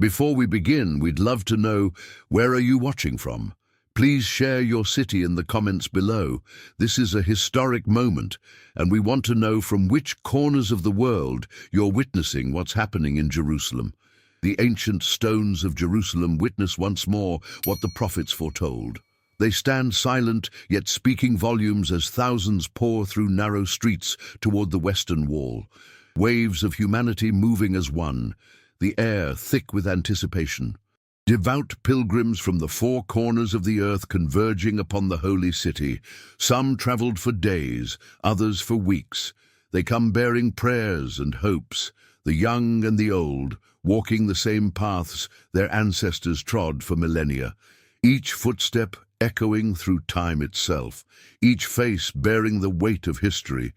Before we begin, we'd love to know, where are you watching from? Please share your city in the comments below. This is a historic moment, and we want to know from which corners of the world you're witnessing what's happening in Jerusalem. The ancient stones of Jerusalem witness once more what the prophets foretold. They stand silent, yet speaking volumes as thousands pour through narrow streets toward the Western Wall. Waves of humanity moving as one, the air thick with anticipation. Devout pilgrims from the four corners of the earth converging upon the holy city. Some traveled for days, others for weeks. They come bearing prayers and hopes, the young and the old, walking the same paths their ancestors trod for millennia. Each footstep echoing through time itself, each face bearing the weight of history.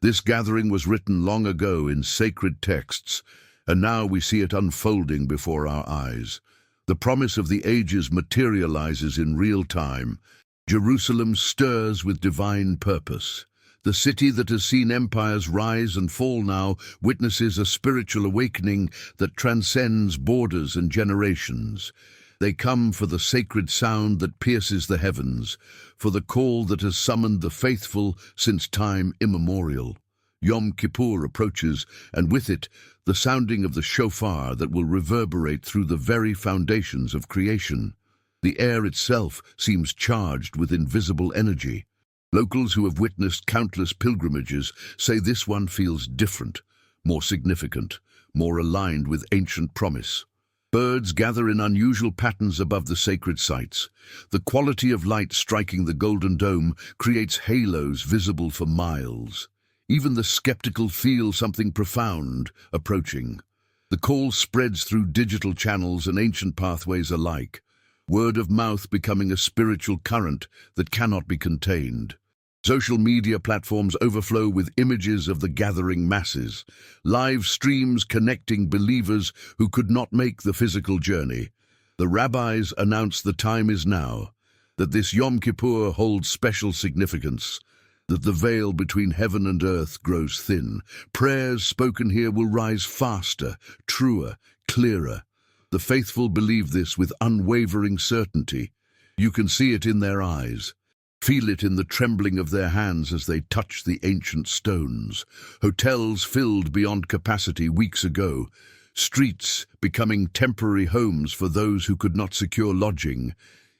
This gathering was written long ago in sacred texts, and now we see it unfolding before our eyes. The promise of the ages materializes in real time. Jerusalem stirs with divine purpose. The city that has seen empires rise and fall now witnesses a spiritual awakening that transcends borders and generations. They come for the sacred sound that pierces the heavens, for the call that has summoned the faithful since time immemorial. Yom Kippur approaches, and with it, the sounding of the shofar that will reverberate through the very foundations of creation. The air itself seems charged with invisible energy. Locals who have witnessed countless pilgrimages say this one feels different, more significant, more aligned with ancient promise. Birds gather in unusual patterns above the sacred sites. The quality of light striking the golden dome creates halos visible for miles. Even the skeptical feel something profound approaching. The call spreads through digital channels and ancient pathways alike, word of mouth becoming a spiritual current that cannot be contained. Social media platforms overflow with images of the gathering masses, live streams connecting believers who could not make the physical journey. The rabbis announce the time is now, that this Yom Kippur holds special significance, that the veil between heaven and earth grows thin. Prayers spoken here will rise faster, truer, clearer. The faithful believe this with unwavering certainty. You can see it in their eyes. Feel it in the trembling of their hands as they touch the ancient stones. Hotels filled beyond capacity weeks ago. Streets becoming temporary homes for those who could not secure lodging.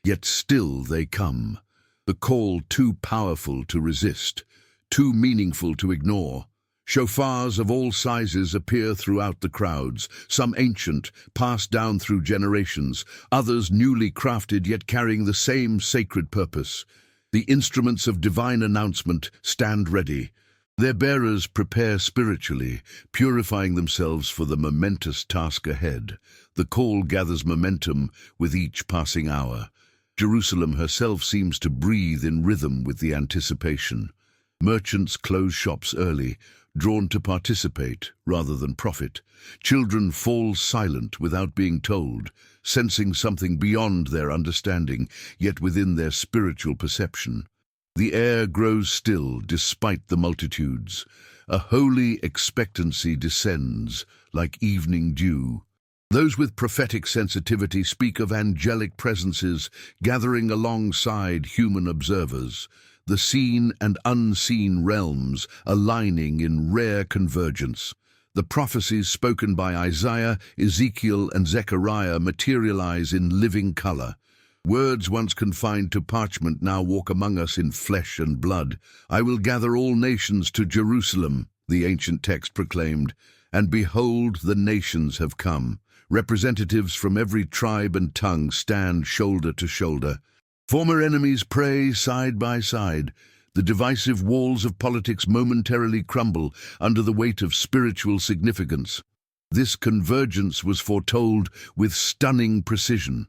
Yet still they come. The call too powerful to resist, too meaningful to ignore. Shofars of all sizes appear throughout the crowds, some ancient, passed down through generations, others newly crafted yet carrying the same sacred purpose. The instruments of divine announcement stand ready. Their bearers prepare spiritually, purifying themselves for the momentous task ahead. The call gathers momentum with each passing hour. Jerusalem herself seems to breathe in rhythm with the anticipation. Merchants close shops early, drawn to participate rather than profit. Children fall silent without being told, sensing something beyond their understanding, yet within their spiritual perception. The air grows still despite the multitudes. A holy expectancy descends like evening dew. Those with prophetic sensitivity speak of angelic presences gathering alongside human observers, the seen and unseen realms aligning in rare convergence. The prophecies spoken by Isaiah, Ezekiel, and Zechariah materialize in living color. Words once confined to parchment now walk among us in flesh and blood. "I will gather all nations to Jerusalem," the ancient text proclaimed, "and behold, the nations have come." Representatives from every tribe and tongue stand shoulder to shoulder. Former enemies pray side by side. The divisive walls of politics momentarily crumble under the weight of spiritual significance. This convergence was foretold with stunning precision.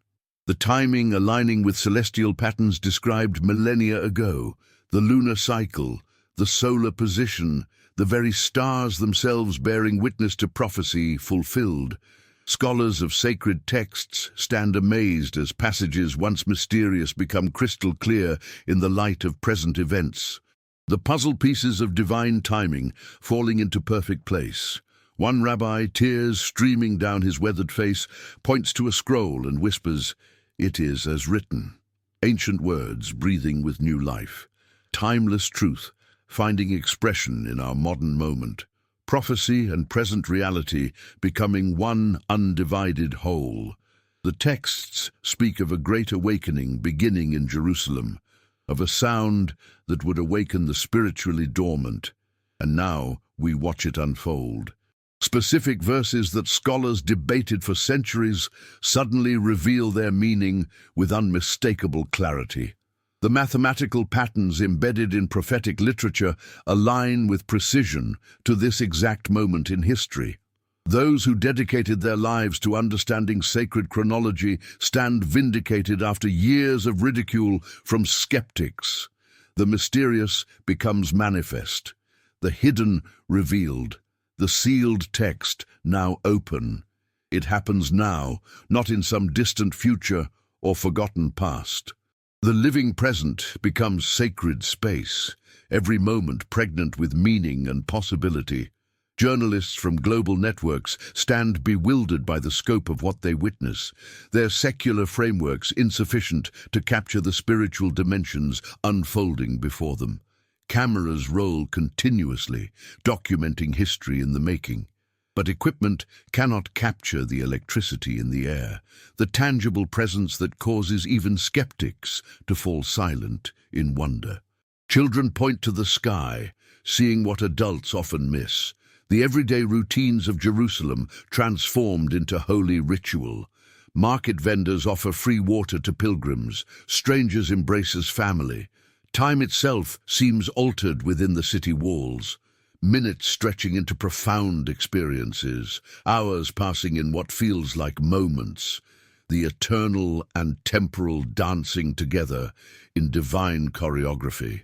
The timing aligning with celestial patterns described millennia ago, the lunar cycle, the solar position, the very stars themselves bearing witness to prophecy fulfilled. Scholars of sacred texts stand amazed as passages once mysterious become crystal clear in the light of present events. The puzzle pieces of divine timing falling into perfect place. One rabbi, tears streaming down his weathered face, points to a scroll and whispers, "It is as written." Ancient words breathing with new life. Timeless truth, finding expression in our modern moment. Prophecy and present reality becoming one undivided whole. The texts speak of a great awakening beginning in Jerusalem, of a sound that would awaken the spiritually dormant, and now we watch it unfold. Specific verses that scholars debated for centuries suddenly reveal their meaning with unmistakable clarity. The mathematical patterns embedded in prophetic literature align with precision to this exact moment in history. Those who dedicated their lives to understanding sacred chronology stand vindicated after years of ridicule from skeptics. The mysterious becomes manifest, the hidden revealed, the sealed text now open. It happens now, not in some distant future or forgotten past. The living present becomes sacred space, every moment pregnant with meaning and possibility. Journalists from global networks stand bewildered by the scope of what they witness, their secular frameworks insufficient to capture the spiritual dimensions unfolding before them. Cameras roll continuously, documenting history in the making. But equipment cannot capture the electricity in the air, the tangible presence that causes even skeptics to fall silent in wonder. Children point to the sky, seeing what adults often miss. The everyday routines of Jerusalem transformed into holy ritual. Market vendors offer free water to pilgrims. Strangers embrace as family. Time itself seems altered within the city walls. Minutes stretching into profound experiences. Hours passing in what feels like moments. The eternal and temporal dancing together in divine choreography.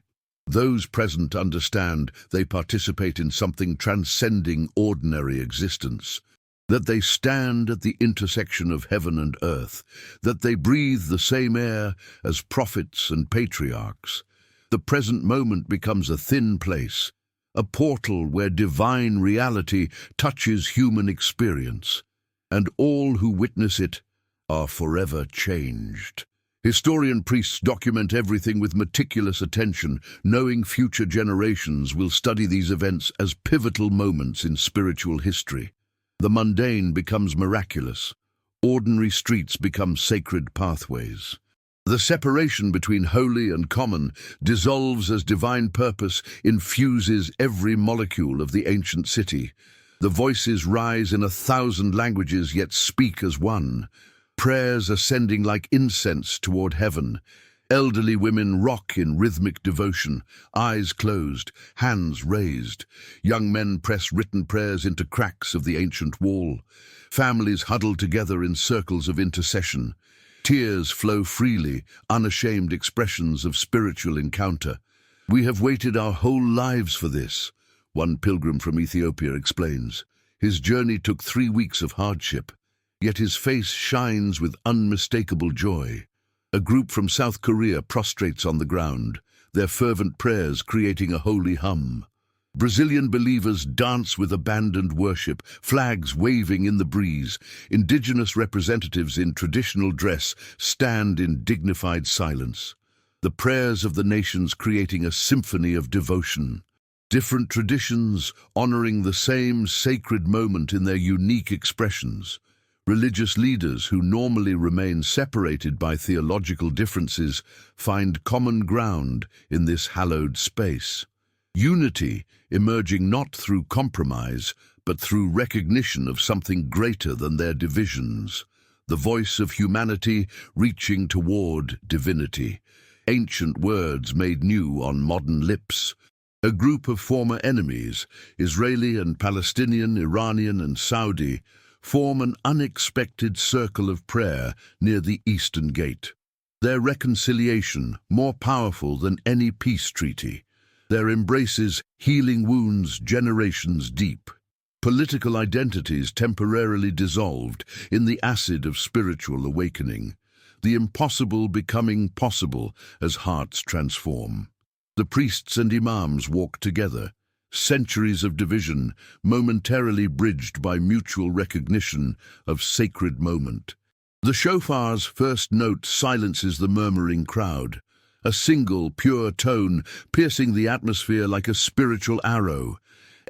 Those present understand they participate in something transcending ordinary existence, that they stand at the intersection of heaven and earth, that they breathe the same air as prophets and patriarchs. The present moment becomes a thin place, a portal where divine reality touches human experience, and all who witness it are forever changed. Historian priests document everything with meticulous attention, knowing future generations will study these events as pivotal moments in spiritual history. The mundane becomes miraculous. Ordinary streets become sacred pathways. The separation between holy and common dissolves as divine purpose infuses every molecule of the ancient city. The voices rise in 1,000 languages yet speak as one. Prayers ascending like incense toward heaven. Elderly women rock in rhythmic devotion, eyes closed, hands raised. Young men press written prayers into cracks of the ancient wall. Families huddle together in circles of intercession. Tears flow freely, unashamed expressions of spiritual encounter. "We have waited our whole lives for this," one pilgrim from Ethiopia explains. His journey took 3 weeks of hardship, yet his face shines with unmistakable joy. A group from South Korea prostrates on the ground, their fervent prayers creating a holy hum. Brazilian believers dance with abandoned worship, flags waving in the breeze. Indigenous representatives in traditional dress stand in dignified silence. The prayers of the nations creating a symphony of devotion. Different traditions honoring the same sacred moment in their unique expressions. Religious leaders who normally remain separated by theological differences find common ground in this hallowed space. Unity emerging not through compromise, but through recognition of something greater than their divisions. The voice of humanity reaching toward divinity. Ancient words made new on modern lips. A group of former enemies, Israeli and Palestinian, Iranian and Saudi, form an unexpected circle of prayer near the Eastern Gate. Their reconciliation more powerful than any peace treaty. Their embraces healing wounds generations deep. Political identities temporarily dissolved in the acid of spiritual awakening. The impossible becoming possible as hearts transform. The priests and imams walk together, centuries of division momentarily bridged by mutual recognition of sacred moment. The shofar's first note silences the murmuring crowd, a single, pure tone piercing the atmosphere like a spiritual arrow.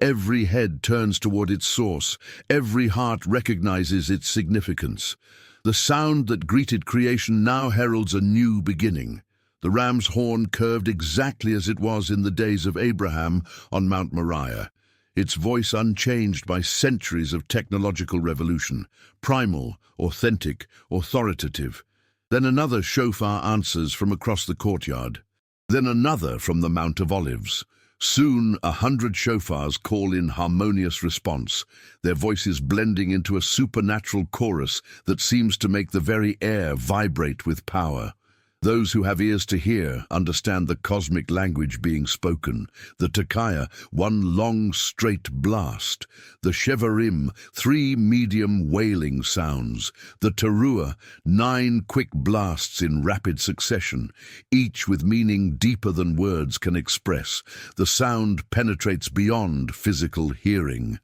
Every head turns toward its source, every heart recognizes its significance. The sound that greeted creation now heralds a new beginning. The ram's horn curved exactly as it was in the days of Abraham on Mount Moriah, its voice unchanged by centuries of technological revolution, primal, authentic, authoritative. Then another shofar answers from across the courtyard. Then another from the Mount of Olives. Soon 100 shofars call in harmonious response, their voices blending into a supernatural chorus that seems to make the very air vibrate with power. Those who have ears to hear understand the cosmic language being spoken. The Tekiah, one long straight blast. The Shevarim, 3 medium wailing sounds. The Teruah, 9 quick blasts in rapid succession, each with meaning deeper than words can express. The sound penetrates beyond physical hearing.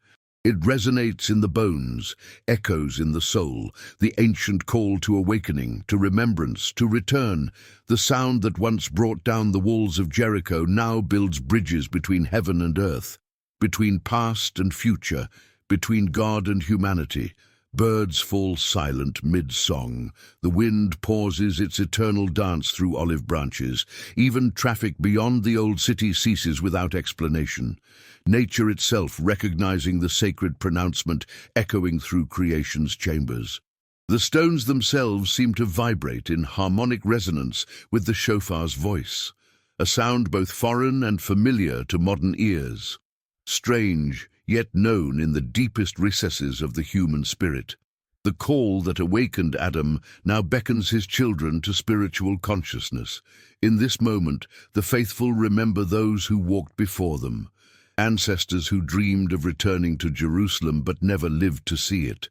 It resonates in the bones, echoes in the soul, the ancient call to awakening, to remembrance, to return. The sound that once brought down the walls of Jericho now builds bridges between heaven and earth, between past and future, between God and humanity. Birds fall silent mid-song. The wind pauses its eternal dance through olive branches. Even traffic beyond the old city ceases without explanation. Nature itself recognizing the sacred pronouncement echoing through creation's chambers. The stones themselves seem to vibrate in harmonic resonance with the shofar's voice, a sound both foreign and familiar to modern ears. Strange, yet known in the deepest recesses of the human spirit. The call that awakened Adam now beckons his children to spiritual consciousness. In this moment, the faithful remember those who walked before them, ancestors who dreamed of returning to Jerusalem but never lived to see it,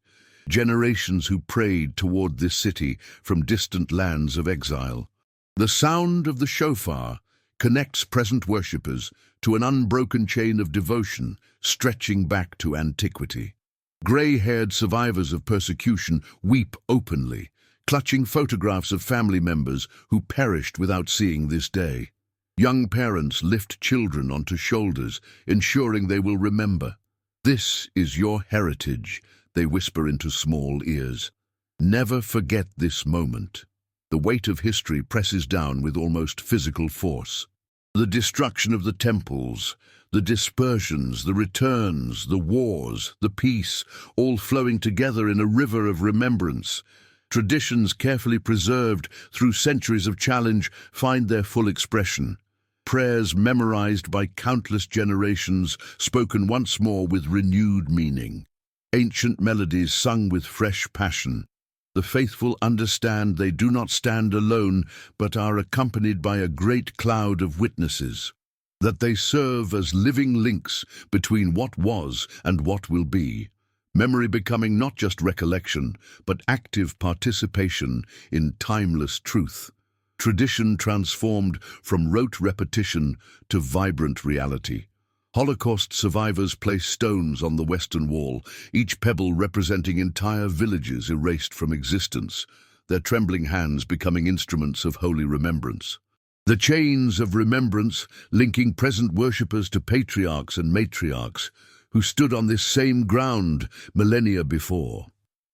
generations who prayed toward this city from distant lands of exile. The sound of the shofar connects present worshippers to an unbroken chain of devotion stretching back to antiquity. Grey-haired survivors of persecution weep openly, clutching photographs of family members who perished without seeing this day. Young parents lift children onto shoulders, ensuring they will remember. "This is your heritage," they whisper into small ears. Never forget this moment. The weight of history presses down with almost physical force. The destruction of the temples, the dispersions, the returns, the wars, the peace, all flowing together in a river of remembrance. Traditions carefully preserved through centuries of challenge find their full expression. Prayers memorized by countless generations, spoken once more with renewed meaning. Ancient melodies sung with fresh passion. The faithful understand they do not stand alone, but are accompanied by a great cloud of witnesses, that they serve as living links between what was and what will be, memory becoming not just recollection, but active participation in timeless truth. Tradition transformed from rote repetition to vibrant reality. Holocaust survivors place stones on the Western Wall, each pebble representing entire villages erased from existence, their trembling hands becoming instruments of holy remembrance. The chains of remembrance linking present worshippers to patriarchs and matriarchs who stood on this same ground millennia before.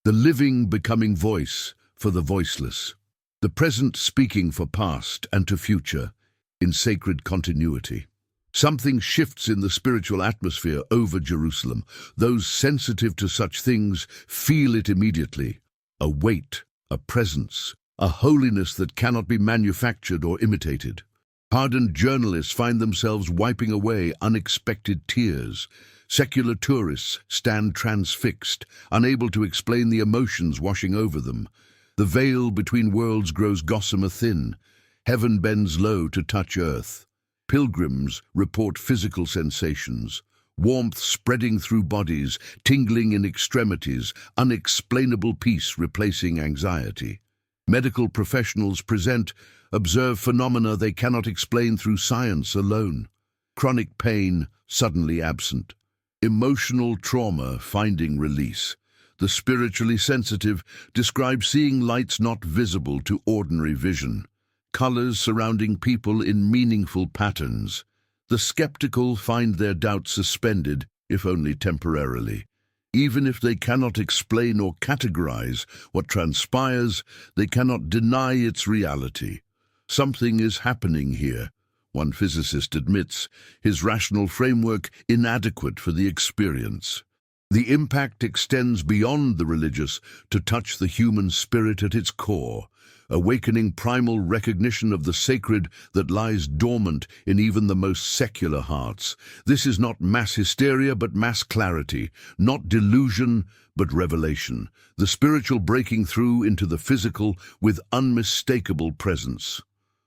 The living becoming voice for the voiceless. The present speaking for past and to future in sacred continuity. Something shifts in the spiritual atmosphere over Jerusalem. Those sensitive to such things feel it immediately. A weight, a presence, a holiness that cannot be manufactured or imitated. Hardened journalists find themselves wiping away unexpected tears. Secular tourists stand transfixed, unable to explain the emotions washing over them. The veil between worlds grows gossamer thin. Heaven bends low to touch earth. Pilgrims report physical sensations, warmth spreading through bodies, tingling in extremities, unexplainable peace replacing anxiety. Medical professionals observe phenomena they cannot explain through science alone. chronic pain suddenly absent, emotional trauma finding release. The spiritually sensitive describe seeing lights not visible to ordinary vision, colors surrounding people in meaningful patterns. The skeptical find their doubts suspended, if only temporarily. Even if they cannot explain or categorize what transpires, they cannot deny its reality. Something is happening here, one physicist admits, his rational framework inadequate for the experience. The impact extends beyond the religious to touch the human spirit at its core, awakening primal recognition of the sacred that lies dormant in even the most secular hearts. This is not mass hysteria but mass clarity, not delusion but revelation, the spiritual breaking through into the physical with unmistakable presence.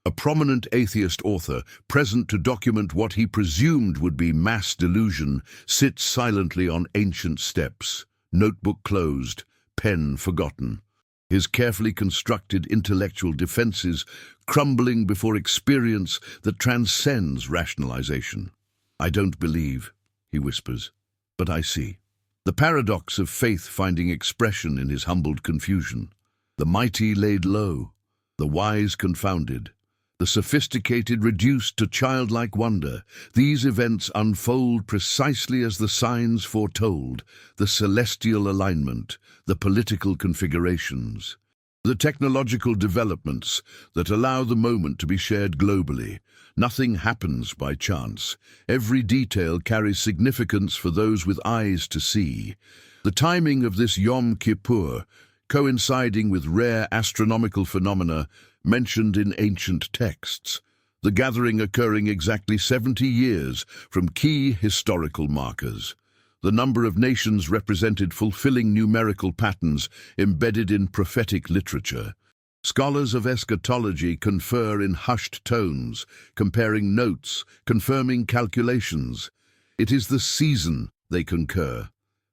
A prominent atheist author, present to document what he presumed would be mass delusion, sits silently on ancient steps, notebook closed, pen forgotten. His carefully constructed intellectual defenses crumbling before experience that transcends rationalization. "I don't believe," he whispers, "but I see." The paradox of faith finding expression in his humbled confusion. The mighty laid low, the wise confounded, the sophisticated reduced to childlike wonder. These events unfold precisely as the signs foretold, the celestial alignment, the political configurations, the technological developments that allow the moment to be shared globally. Nothing happens by chance. Every detail carries significance for those with eyes to see. The timing of this Yom Kippur, coinciding with rare astronomical phenomena mentioned in ancient texts, the gathering occurring exactly 70 years from key historical markers. The number of nations represented fulfilling numerical patterns embedded in prophetic literature. Scholars of eschatology confer in hushed tones, comparing notes, confirming calculations. It is the season, they concur,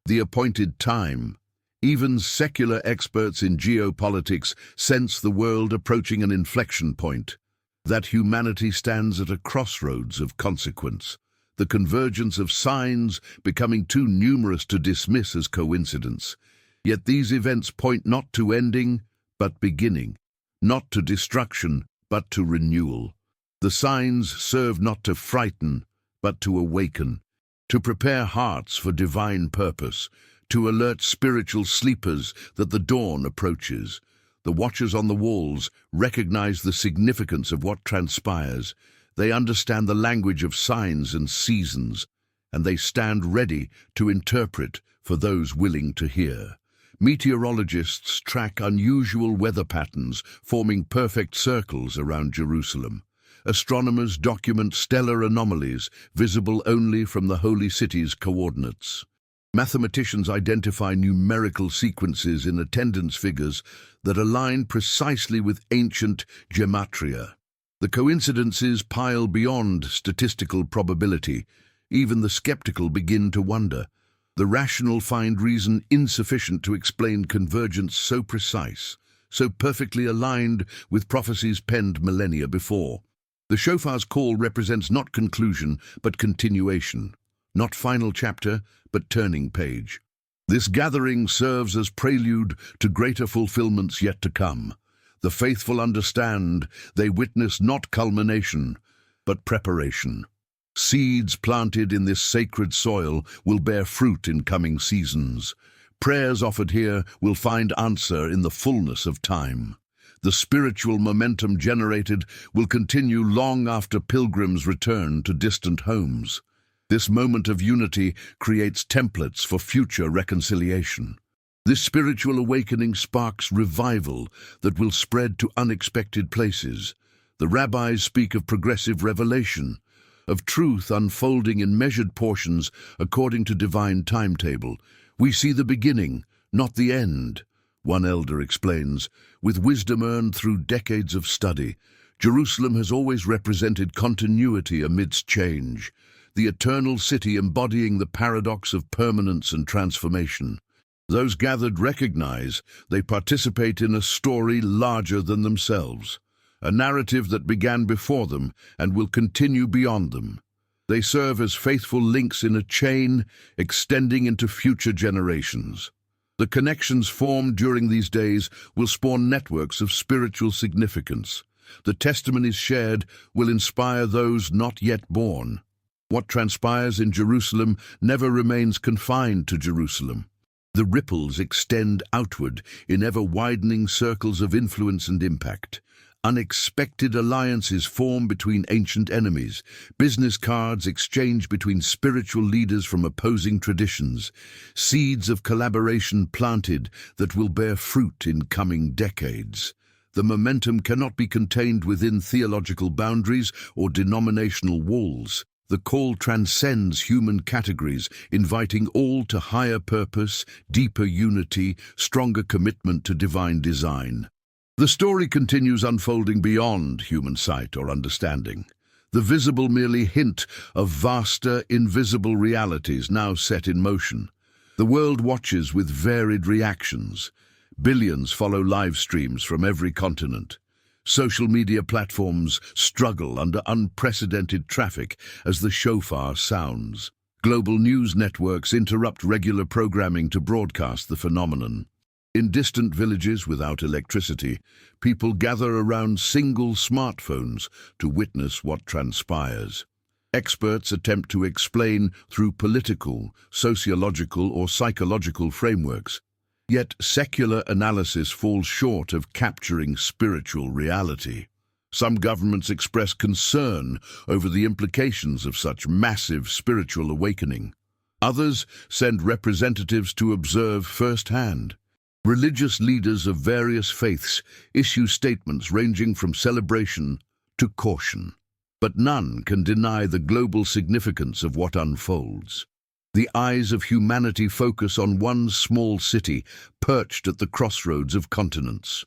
the appointed time. Even secular experts in geopolitics sense the world approaching an inflection point, that humanity stands at a crossroads of consequence, the convergence of signs becoming too numerous to dismiss as coincidence. Yet these events point not to ending, but beginning, not to destruction, but to renewal. The signs serve not to frighten, but to awaken, to prepare hearts for divine purpose, to alert spiritual sleepers that the dawn approaches. The watchers on the walls recognize the significance of what transpires. They understand the language of signs and seasons, and they stand ready to interpret for those willing to hear. Meteorologists track unusual weather patterns, forming perfect circles around Jerusalem. Astronomers document stellar anomalies visible only from the holy city's coordinates. Mathematicians identify numerical sequences in attendance figures that align precisely with ancient gematria. The coincidences pile beyond statistical probability. Even the skeptical begin to wonder. The rational find reason insufficient to explain convergence so precise, so perfectly aligned with prophecies penned millennia before. The shofar's call represents not conclusion, but continuation. Not final chapter, but turning page. This gathering serves as prelude to greater fulfillments yet to come. The faithful understand they witness not culmination, but preparation. Seeds planted in this sacred soil will bear fruit in coming seasons. Prayers offered here will find answer in the fullness of time. The spiritual momentum generated will continue long after pilgrims return to distant homes. This moment of unity creates templates for future reconciliation. This spiritual awakening sparks revival that will spread to unexpected places. The rabbis speak of progressive revelation, of truth unfolding in measured portions according to divine timetable. We see the beginning, not the end, one elder explains. With wisdom earned through decades of study, Jerusalem has always represented continuity amidst change, the eternal city embodying the paradox of permanence and transformation. Those gathered recognize they participate in a story larger than themselves, a narrative that began before them and will continue beyond them. They serve as faithful links in a chain extending into future generations. The connections formed during these days will spawn networks of spiritual significance. The testimonies shared will inspire those not yet born. What transpires in Jerusalem never remains confined to Jerusalem. The ripples extend outward in ever-widening circles of influence and impact. Unexpected alliances form between ancient enemies, business cards exchange between spiritual leaders from opposing traditions, seeds of collaboration planted that will bear fruit in coming decades. The momentum cannot be contained within theological boundaries or denominational walls. The call transcends human categories, inviting all to higher purpose, deeper unity, stronger commitment to divine design. The story continues unfolding beyond human sight or understanding. The visible merely hint of vaster, invisible realities now set in motion. The world watches with varied reactions. Billions follow live streams from every continent. Social media platforms struggle under unprecedented traffic as the shofar sounds. Global news networks interrupt regular programming to broadcast the phenomenon. In distant villages without electricity, people gather around single smartphones to witness what transpires. Experts attempt to explain through political, sociological, or psychological frameworks. Yet secular analysis falls short of capturing spiritual reality. Some governments express concern over the implications of such massive spiritual awakening. Others send representatives to observe firsthand. Religious leaders of various faiths issue statements ranging from celebration to caution. But none can deny the global significance of what unfolds. The eyes of humanity focus on one small city perched at the crossroads of continents.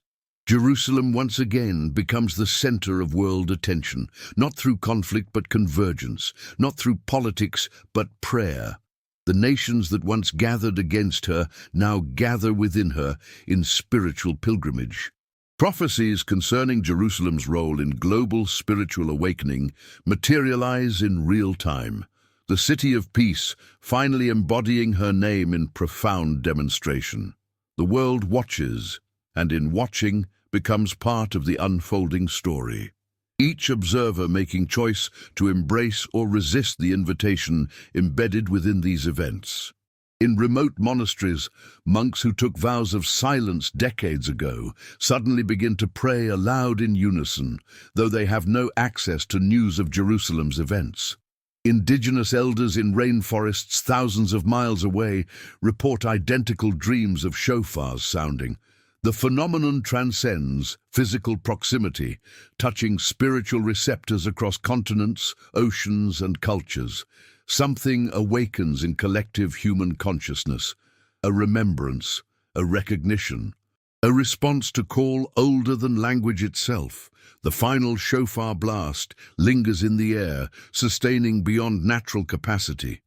Jerusalem once again becomes the center of world attention, not through conflict but convergence, not through politics but prayer. The nations that once gathered against her now gather within her in spiritual pilgrimage. Prophecies concerning Jerusalem's role in global spiritual awakening materialize in real time. The city of peace finally embodying her name in profound demonstration. The world watches, and in watching becomes part of the unfolding story. Each observer making choice to embrace or resist the invitation embedded within these events. In remote monasteries, monks who took vows of silence decades ago suddenly begin to pray aloud in unison, though they have no access to news of Jerusalem's events. Indigenous elders in rainforests thousands of miles away report identical dreams of shofars sounding. The phenomenon transcends physical proximity, touching spiritual receptors across continents, oceans, and cultures. Something awakens in collective human consciousness, a remembrance, a recognition, a response to call older than language itself. The final shofar blast lingers in the air, sustaining beyond natural capacity.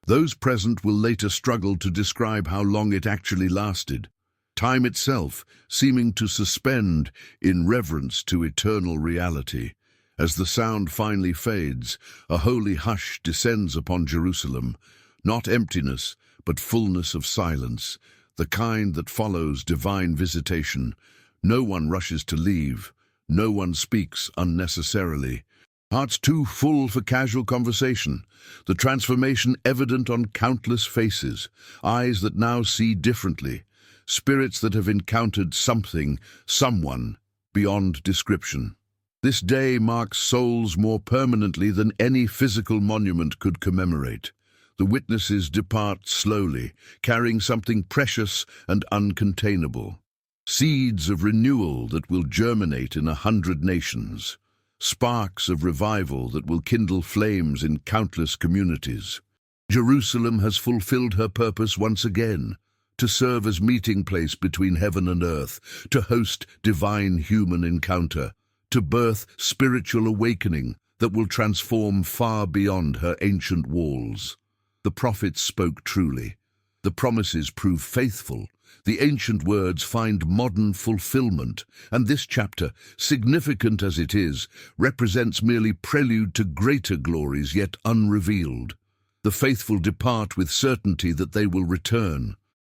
Those present will later struggle to describe how long it actually lasted. Time itself seeming to suspend in reverence to eternal reality. As the sound finally fades, a holy hush descends upon Jerusalem, not emptiness, but fullness of silence, the kind that follows divine visitation. No one rushes to leave, no one speaks unnecessarily. Hearts too full for casual conversation, the transformation evident on countless faces, eyes that now see differently, spirits that have encountered something, someone, beyond description. This day marks souls more permanently than any physical monument could commemorate. The witnesses depart slowly, carrying something precious and uncontainable. Seeds of renewal that will germinate in 100 nations. Sparks of revival that will kindle flames in countless communities. Jerusalem has fulfilled her purpose once again, to serve as meeting place between heaven and earth, to host divine human encounter, to birth spiritual awakening that will transform far beyond her ancient walls. The prophets spoke truly. The promises prove faithful. the ancient words find modern fulfillment, and this chapter, significant as it is, represents merely prelude to greater glories yet unrevealed. The faithful depart with certainty that they will return.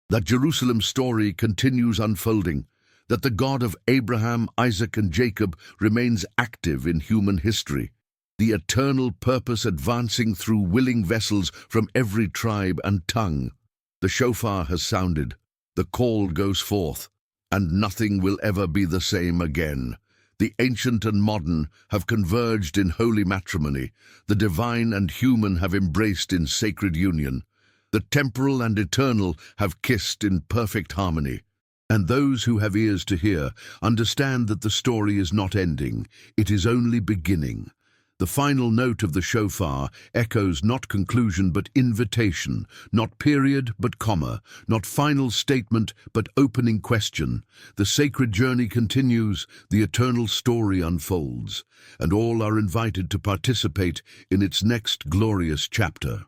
That Jerusalem's story continues unfolding, that the God of Abraham, Isaac, and Jacob remains active in human history, the eternal purpose advancing through willing vessels from every tribe and tongue. The shofar has sounded, the call goes forth, and nothing will ever be the same again. The ancient and modern have converged in holy matrimony, the divine and human have embraced in sacred union. The temporal and eternal have kissed in perfect harmony. And those who have ears to hear understand that the story is not ending, it is only beginning. The final note of the shofar echoes not conclusion but invitation, not period but comma, not final statement but opening question. The sacred journey continues, the eternal story unfolds, and all are invited to participate in its next glorious chapter.